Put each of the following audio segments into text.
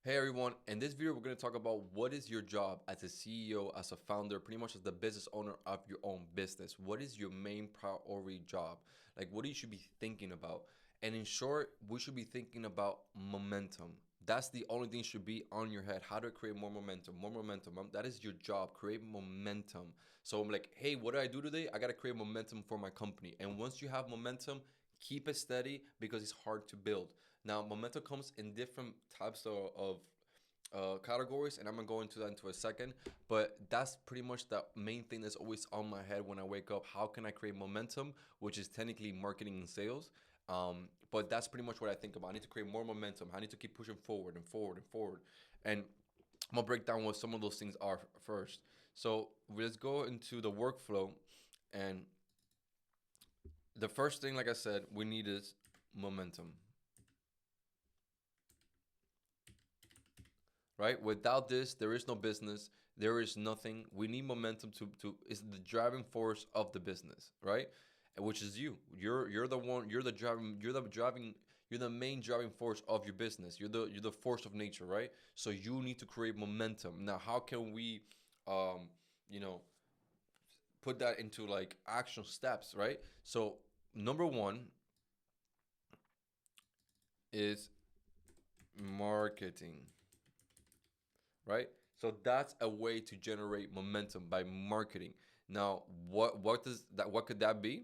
Hey everyone, in this video we're going to talk about what is your job as a CEO, as a founder, pretty much as the business owner of your own business. What is your main priority job? Like what you should be thinking about? And in short, we should be thinking about momentum. That's the only thing should be on your head. How to create more momentum, more momentum. That is your job, create momentum. So I'm like, hey, what do I do today? I got to create momentum for my company. And once you have momentum, keep it steady because it's hard to build. Now, momentum comes in different types of categories, and I'm gonna go into that into a second. But that's pretty much the main thing that's always on my head when I wake up. How can I create momentum, which is technically marketing and sales? But that's pretty much what I think about. I need to create more momentum. I need to keep pushing forward and forward and forward. And I'm gonna break down what some of those things are first. So let's go into the workflow, and the first thing, like I said, we need is momentum. Right? Without this, there is no business. There is nothing. We need momentum to is the driving force of the business, right? Which is you. You're the one. You're the main driving force of your business. You're the force of nature, right? So you need to create momentum. Now, how can we, um, you know, put that into like action steps, right? So number one is marketing, right? So that's a way to generate momentum by marketing. Now, what could that be?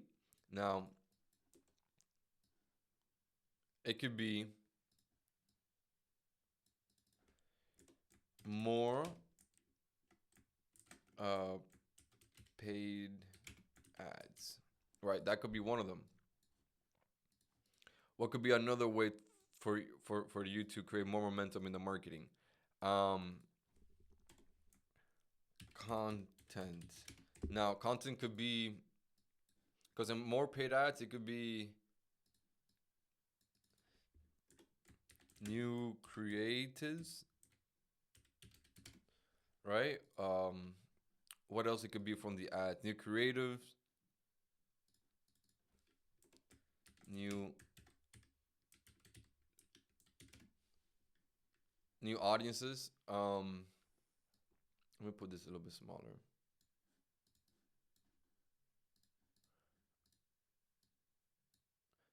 Now, it could be more uh, paid ads, right? That could be one of them. What could be another way for you to create more momentum in the marketing? Um, Content. Now, content could be because in more paid ads, it could be new creatives, right? What else it could be from the ads? New creatives, new new audiences. Let me put this a little bit smaller.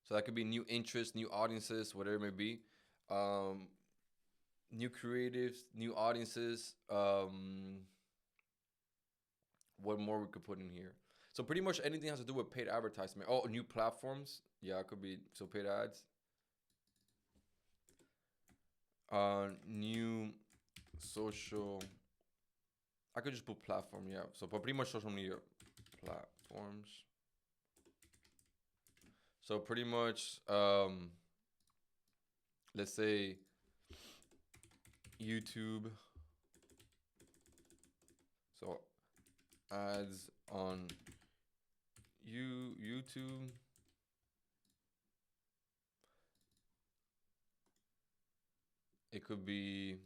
So that could be new interests, new audiences, whatever it may be. Um, New creatives, new audiences. What more we could put in here? So pretty much anything has to do with paid advertisement. Oh, new platforms. Yeah, it could be so paid ads. New social. I could just put platform. Yeah. So, but pretty much social media platforms. So pretty much, let's say YouTube. So ads on YouTube. It could be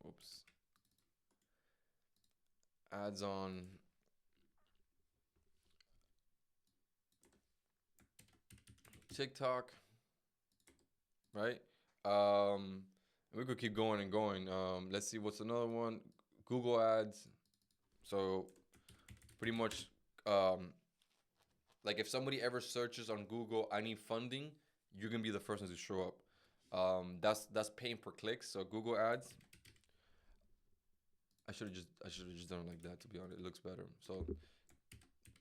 oops. Ads on TikTok, right? We could keep going and going. Let's see what's another one. Google ads. So pretty much, um, like if somebody ever searches on Google, I need funding, you're gonna be the first one to show up. That's paying per click. So Google ads. I should have just done it like that, to be honest. It looks better. So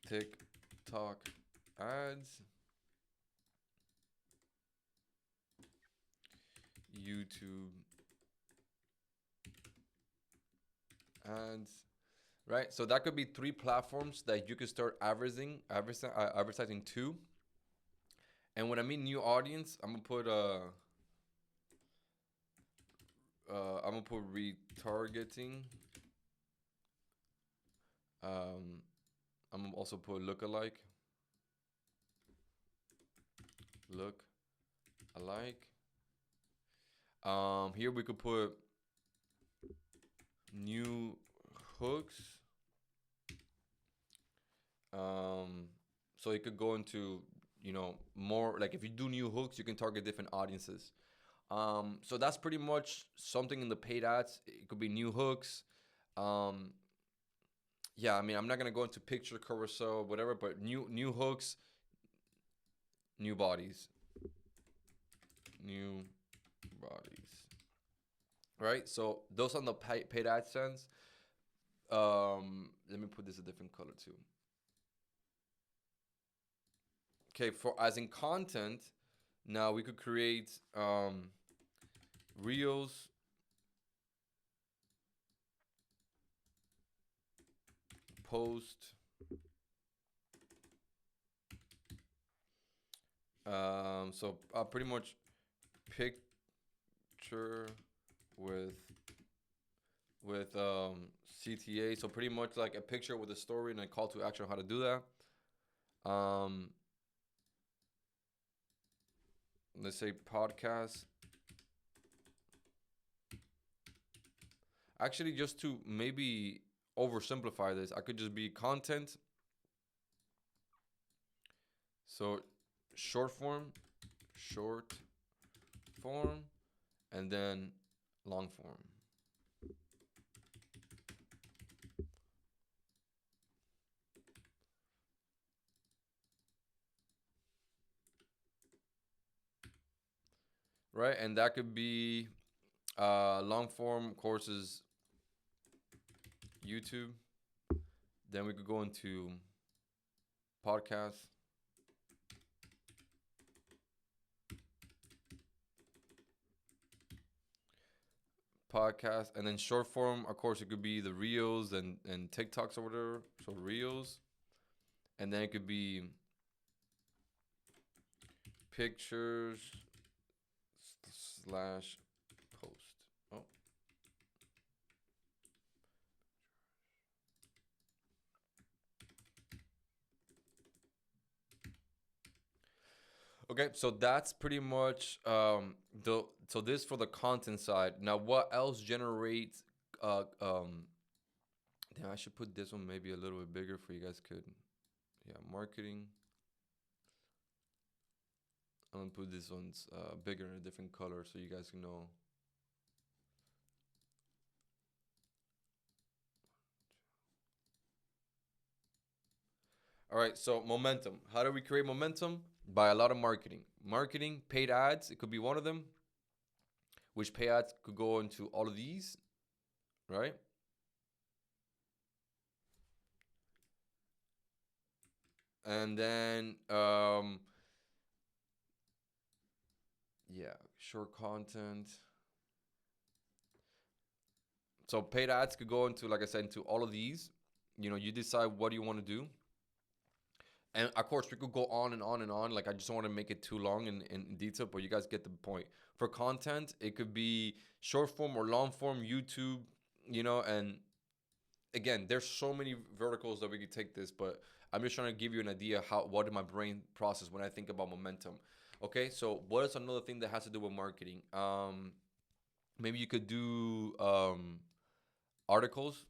TikTok ads, YouTube ads, right? So that could be three platforms that you could start advertising to. And when I mean new audience, I'm gonna put retargeting. Um, I'm gonna also put look alike. Here we could put new hooks. So it could go into more like if you do new hooks, you can target different audiences. So that's pretty much something in the paid ads. It could be new hooks. Um, yeah, I mean, I'm not gonna go into picture carousel, whatever, but new hooks, new bodies, new bodies, right? So those on the paid AdSense. Let me put this a different color too. Okay, for as in content, now we could create reels, post, so pretty much picture with CTA. So pretty much like a picture with a story and a call to action on how to do that. Let's say podcast. Actually, just to maybe oversimplify this, I could just be content. So short form, and then long form. Right, and that could be long form courses, YouTube. Then we could go into podcasts. Podcast, and then short form, of course, it could be the reels and TikToks or whatever. So reels, and then it could be pictures slash post. Oh, okay. So that's pretty much the so this for the content side. Now, what else generates? Damn, I should put this one maybe a little bit bigger for you guys could. Yeah, marketing. I'm gonna put this one's bigger in a different color so you guys can know. All right, so momentum. How do we create momentum? By a lot of marketing. Marketing, paid ads, it could be one of them, which paid ads could go into all of these, right? And then, yeah, short content. So paid ads could go into, like I said, into all of these. You decide what you want to do. And of course, we could go on and on and on. Like, I just don't want to make it too long in detail, but you guys get the point. For content, it could be short form or long form, YouTube, and again, there's so many verticals that we could take this, but I'm just trying to give you an idea what did my brain process when I think about momentum. Okay, so what is another thing that has to do with marketing? Maybe you could do articles.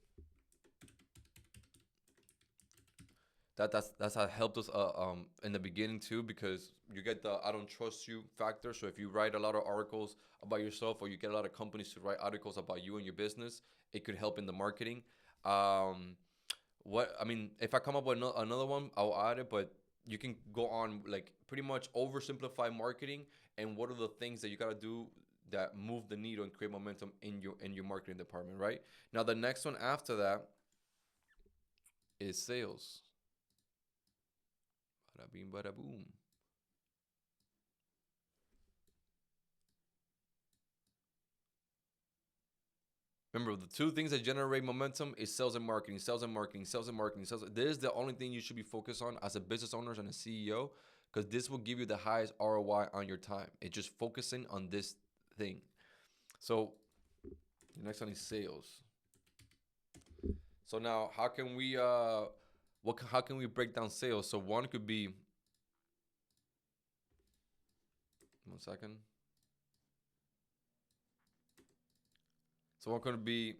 That's how helped us in the beginning too, because you get the I don't trust you factor. So if you write a lot of articles about yourself, or you get a lot of companies to write articles about you and your business, it could help in the marketing. What I mean, if I come up with another one, I'll add it. But you can go on like pretty much oversimplify marketing and what are the things that you gotta do that move the needle and create momentum in your marketing department, right? Now the next one after that is sales. Bada bing, bada boom. Remember, the two things that generate momentum is sales and marketing, sales and marketing, sales and marketing, sales. This is the only thing you should be focused on as a business owner and a CEO, because this will give you the highest ROI on your time. It's just focusing on this thing. So the next one is sales. So now, how can we how can we break down sales? So one could be 1 second. So one could be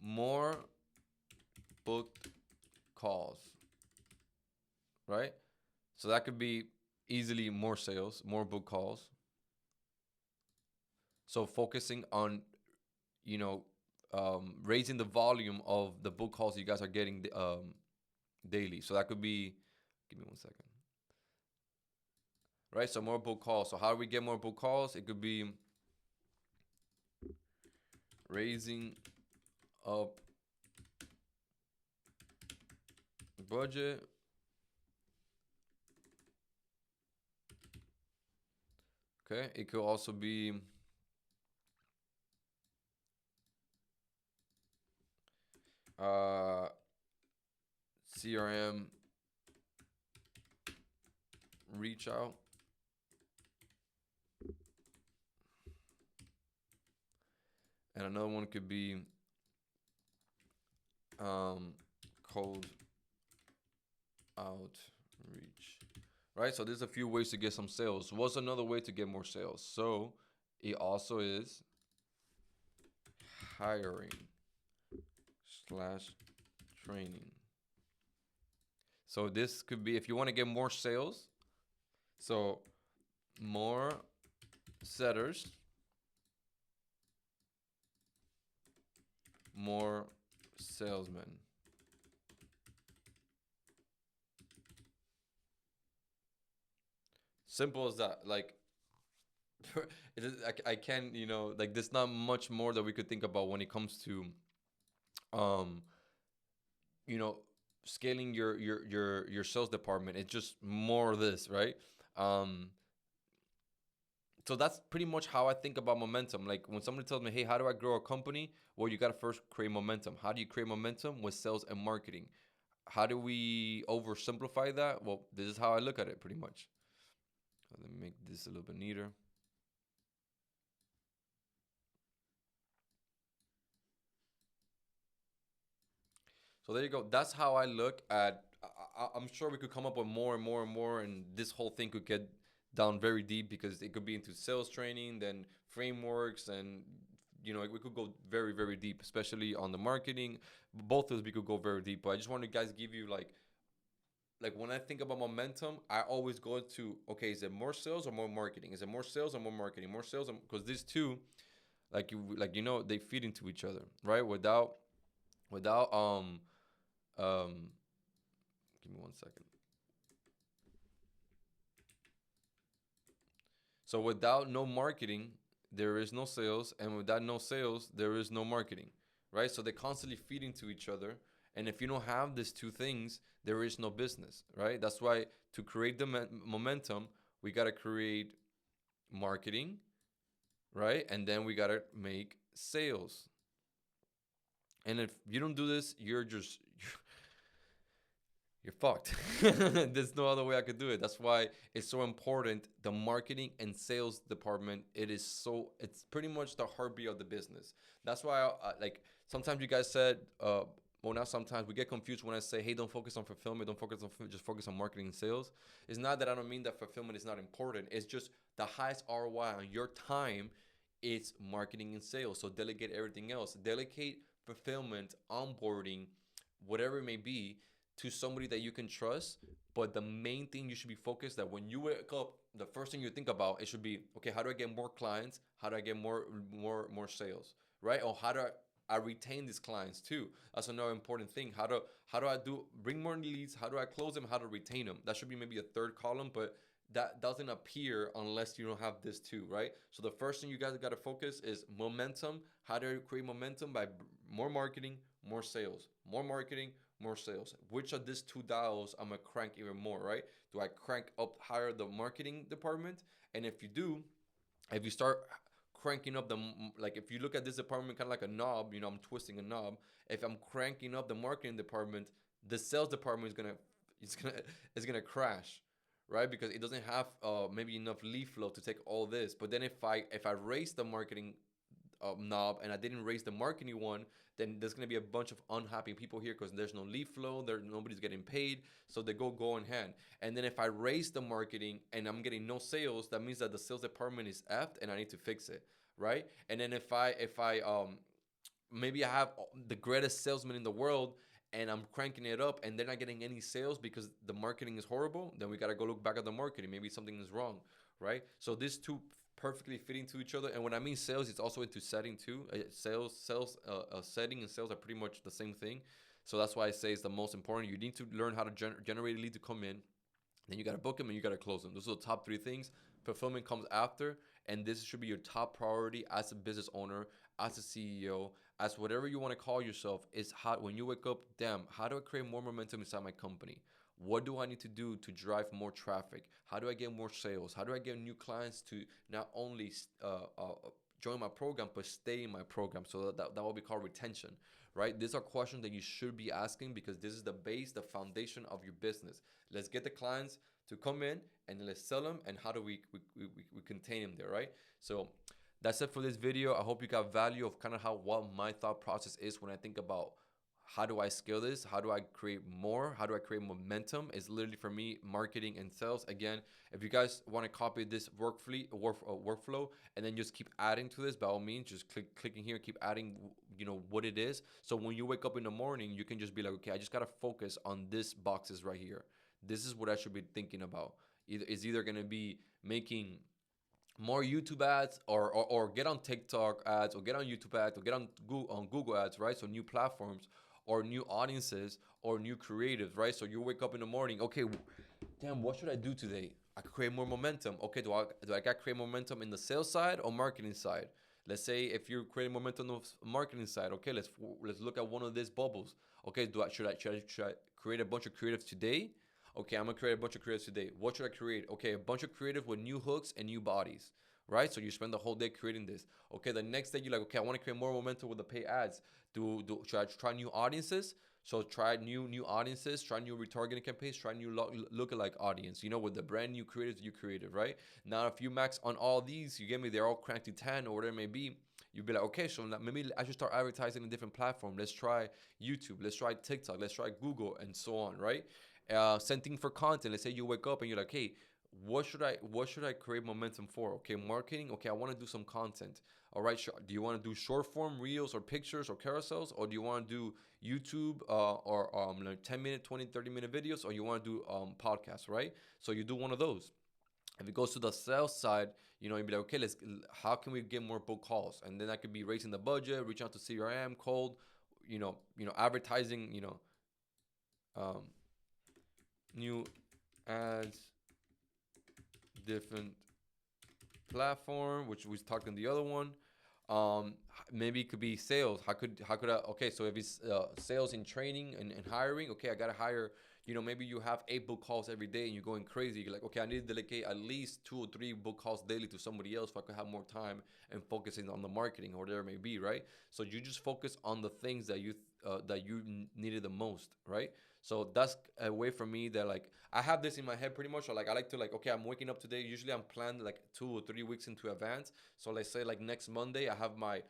more booked calls, right? So that could be easily more sales, more book calls. So focusing on, you know, raising the volume of the book calls you guys are getting daily. So that could be, give me 1 second. Right, so more book calls. So how do we get more book calls? It could be raising up budget. Okay, it could also be uh, CRM reach out. And another one could be cold outreach. Right, so there's a few ways to get some sales. What's another way to get more sales? So it also is hiring slash training. So this could be, if you want to get more sales, so more setters, more salesmen. Simple as that. Like, it is, I can, like, there's not much more that we could think about when it comes to, um, you know, scaling your sales department. It's just more of this, right? Um, so that's pretty much how I think about momentum. Like when somebody tells me, "Hey, how do I grow a company?" Well, you got to first create momentum. How do you create momentum? With sales and marketing. How do we oversimplify that? Well, this is how I look at it pretty much. Let me make this a little bit neater. So there you go. That's how I look at. I'm sure we could come up with more and more and more, and this whole thing could get down very deep because it could be into sales training, then frameworks, and we could go very very deep, especially on the marketing. Both of us we could go very deep. But I just want to guys give you like when I think about momentum, I always go to, okay, is it more sales or more marketing? Is it more sales or more marketing? More sales, because these two, they feed into each other, right? Without um give me 1 second. So without no marketing, there is no sales, and without no sales, there is no marketing, right? So they constantly feed into each other, and if you don't have these two things, there is no business, right? That's why to create the momentum, we got to create marketing, right? And then we got to make sales. And if you don't do this, you're fucked. There's no other way I could do it. That's why it's so important. The marketing and sales department, it's pretty much the heartbeat of the business. That's why, like, sometimes you guys said, well, not sometimes we get confused when I say, hey, don't focus on fulfillment, don't focus on, just focus on marketing and sales. It's not that I don't mean that fulfillment is not important. It's just the highest ROI on your time is marketing and sales. So delegate everything else. Delegate fulfillment, onboarding, whatever it may be, to somebody that you can trust. But the main thing you should be focused that when you wake up, the first thing you think about, it should be, okay, how do I get more clients? How do I get more sales? Right? Or how do I retain these clients too? That's another important thing. How do I bring more leads? How do I close them? How to retain them? That should be maybe a third column, but that doesn't appear unless you don't have this too, right? So the first thing you guys got to focus is momentum. How do you create momentum? By more marketing, more sales. More marketing, more sales. Which of these two dials I'm gonna crank even more, right? Do I crank up higher the marketing department? And if you start cranking up like if you look at this department kind of like a knob, I'm twisting a knob. If I'm cranking up the marketing department, the sales department is gonna crash, right? Because it doesn't have maybe enough lead flow to take all this. But then if I raise the marketing knob and I didn't raise the marketing one, then there's gonna be a bunch of unhappy people here because there's no lead flow, nobody's getting paid, so they go in hand. And then if I raise the marketing and I'm getting no sales, that means that the sales department is effed and I need to fix it, right? And then if I maybe I have the greatest salesman in the world and I'm cranking it up and they're not getting any sales because the marketing is horrible, then we got to go look back at the marketing. Maybe something is wrong, right? So these two perfectly fit into each other. And when I mean sales, it's also into setting too. Setting and sales are pretty much the same thing. So that's why I say it's the most important. You need to learn how to generate a lead to come in. Then you got to book them and you got to close them. Those are the top three things. Fulfillment comes after, and this should be your top priority as a business owner, as a CEO, as whatever you want to call yourself. Is how when you wake up, damn, how do I create more momentum inside my company? What do I need to do to drive more traffic? How do I get more sales? How do I get new clients to not only join my program but stay in my program? So that will be called retention, right? These are questions that you should be asking because this is the base, the foundation of your business. Let's get the clients to come in and let's sell them, and how do we contain them there, right? So that's it for this video. I hope you got value of kind of what my thought process is when I think about how do I scale this? How do I create more? How do I create momentum? It's literally for me marketing and sales. Again, if you guys want to copy this workflow and then just keep adding to this, by all means, just clicking here, keep adding, what it is. So when you wake up in the morning, you can just be like, okay, I just got to focus on this boxes right here. This is what I should be thinking about. It's either going to be making more YouTube ads or get on TikTok ads or get on YouTube ads or get on Google ads, right? So new platforms or new audiences or new creatives, right? So you wake up in the morning, okay, damn, what should I do today? I could create more momentum. Okay, do I got to create momentum in the sales side or marketing side? Let's say if you're creating momentum on the marketing side, okay, let's look at one of these bubbles. Okay, should I create a bunch of creatives today? Okay, I'm gonna create a bunch of creatives today. What should I create? Okay, a bunch of creative with new hooks and new bodies, right? So you spend the whole day creating this. Okay, the next day you're like, okay, I want to create more momentum with the pay ads. Should I try new audiences? So try new audiences, try new retargeting campaigns, try new lookalike audience, with the brand new creatives you created, right? Now, if you max on all these, you get me, they're all cranked to 10 or whatever it may be, you'd be like, okay, so maybe I should start advertising in a different platform. Let's try YouTube, let's try TikTok, let's try Google, and so on, right? Same thing for content. Let's say you wake up and you're like, hey, what should I create momentum for? Okay, marketing. Okay, I want to do some content. All right, do you want to do short form reels or pictures or carousels, or do you want to do YouTube or like 10-minute, 20, 30-minute videos, or you want to do podcasts, right? So you do one of those. If it goes to the sales side, you'd be like, okay, how can we get more book calls? And then that could be raising the budget, reaching out to CRM, cold, advertising, new ads, different platform, which we talked in the other one. Maybe it could be sales. How could I? Okay, so if it's sales and training and hiring, okay, I gotta hire. Maybe you have 8 book calls every day and you're going crazy. You're like, okay, I need to delegate at least 2 or 3 book calls daily to somebody else so I could have more time and focusing on the marketing or whatever it may be, right? So you just focus on the things that you needed the most, right? So that's a way for me that like I have this in my head pretty much. Or like I like to okay, I'm waking up today. Usually I'm planned like 2 or 3 weeks into advance. So let's say like next Monday I have my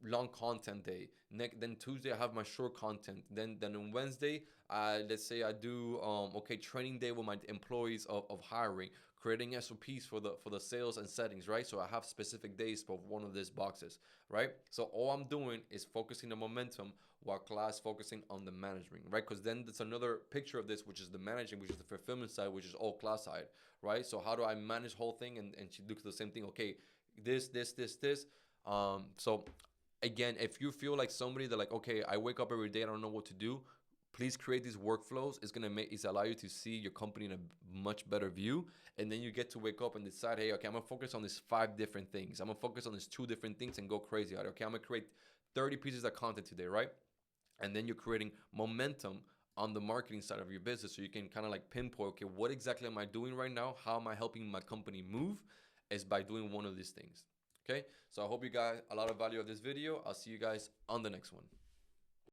long content day. Then Tuesday I have my short content. Then on Wednesday, let's say I do training day with my employees of hiring, creating SOPs for the sales and settings, right? So I have specific days for one of these boxes, right? So all I'm doing is focusing the momentum while class focusing on the management, right? Because then there's another picture of this, which is the managing, which is the fulfillment side, which is all class side, right? So how do I manage whole thing? And she looks the same thing. Okay, this. So again, if you feel like somebody that like, okay, I wake up every day, I don't know what to do, please create these workflows. It's allow you to see your company in a much better view. And then you get to wake up and decide, hey, okay, I'm gonna focus on these 5 different things. I'm gonna focus on these 2 different things and go crazy at it. Okay, I'm gonna create 30 pieces of content today, right? And then you're creating momentum on the marketing side of your business. So you can kind of like pinpoint, okay, what exactly am I doing right now? How am I helping my company move? Is by doing one of these things. Okay, so I hope you got a lot of value of this video. I'll see you guys on the next one.